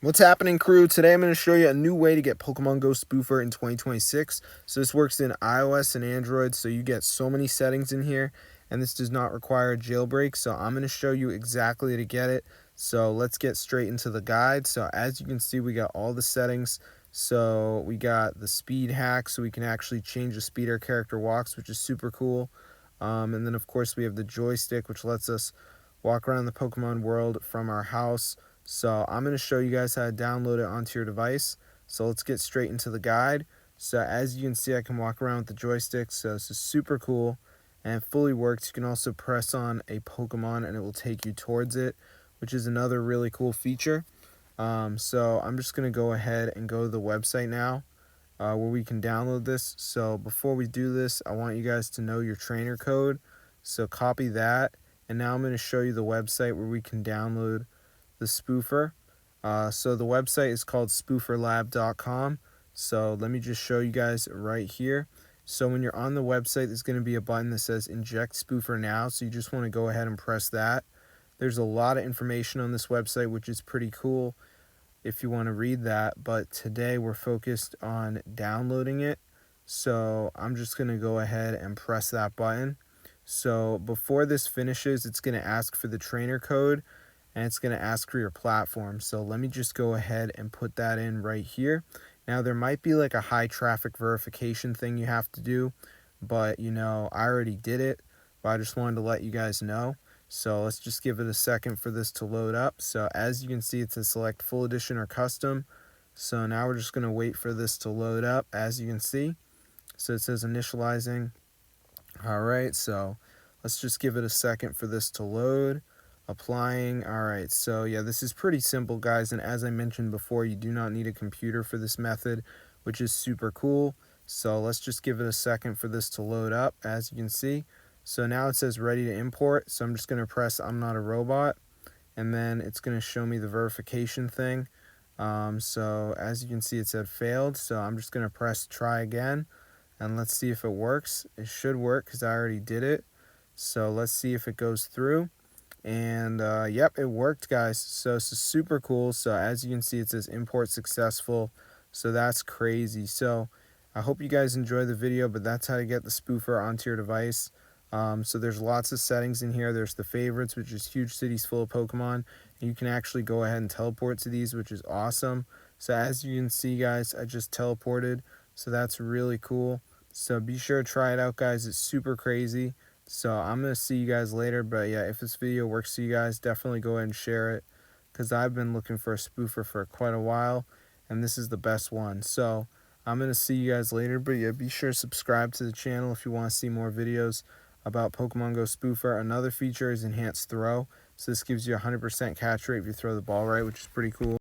What's happening, crew? Today I'm going to show you a new way to get Pokemon Go Spoofer in 2026. So this works in iOS and Android, so you get so many settings in here, and this does not require a jailbreak. So I'm going to show you exactly to get it. So let's get straight into the guide. So as you can see, we got all the settings. So we got the speed hack, so we can actually change the speed our character walks, which is super cool. And then of course we have the joystick, which lets us walk around the Pokemon world from our house. So I'm going to show you guys how to download it onto your device. So let's get straight into the guide. So as you can see, I can walk around with the joystick. So this is super cool and it fully works. You can also press on a Pokemon and it will take you towards it, which is another really cool feature. So I'm just going to go ahead and go to the website now where we can download this. So before we do this, I want you guys to know your trainer code. So copy that. And now I'm going to show you the website where we can download the spoofer. So the website is called spooferlab.com. So let me just show you guys right here. So when you're on the website, there's going to be a button that says inject spoofer now. So you just want to go ahead and press that. There's a lot of information on this website, which is pretty cool if you want to read that. But today we're focused on downloading it. So I'm just going to go ahead and press that button. So before this finishes, it's going to ask for the trainer code and it's going to ask for your platform. So let me just go ahead and put that in right here. Now there might be like a high traffic verification thing you have to do, but I already did it, but I just wanted to let you guys know. So let's just give it a second for this to load up. So as you can see, it says select full edition or custom. So now we're just going to wait for this to load up, as you can see. So it says initializing. All right, so let's just give it a second for this to load. Applying. All right, so yeah, this is pretty simple, guys, and as I mentioned before, you do not need a computer for this method, which is super cool. So let's just give it a second for this to load up, as you can see. So now it says ready to import, so I'm just going to press I'm not a robot, and then it's going to show me the verification thing. So as you can see, it said failed, so I'm just going to press try again, and let's see if it works. It should work because I already did it. So let's see if it goes through. And yep, it worked, guys. So this is super cool. So as you can see, it says import successful. So that's crazy. So I hope you guys enjoy the video, but that's how to get the spoofer onto your device. So there's lots of settings in here. There's the favorites, which is huge cities full of Pokemon. You can actually go ahead and teleport to these, which is awesome. So as you can see, guys, I just teleported. So that's really cool. So be sure to try it out, guys. It's super crazy. So I'm going to see you guys later. But yeah, if this video works for you guys, definitely go ahead and share it, because I've been looking for a spoofer for quite a while, and this is the best one. So I'm going to see you guys later. But yeah, be sure to subscribe to the channel if you want to see more videos about Pokemon Go Spoofer. Another feature is enhanced throw. So this gives you a 100% catch rate if you throw the ball right, which is pretty cool.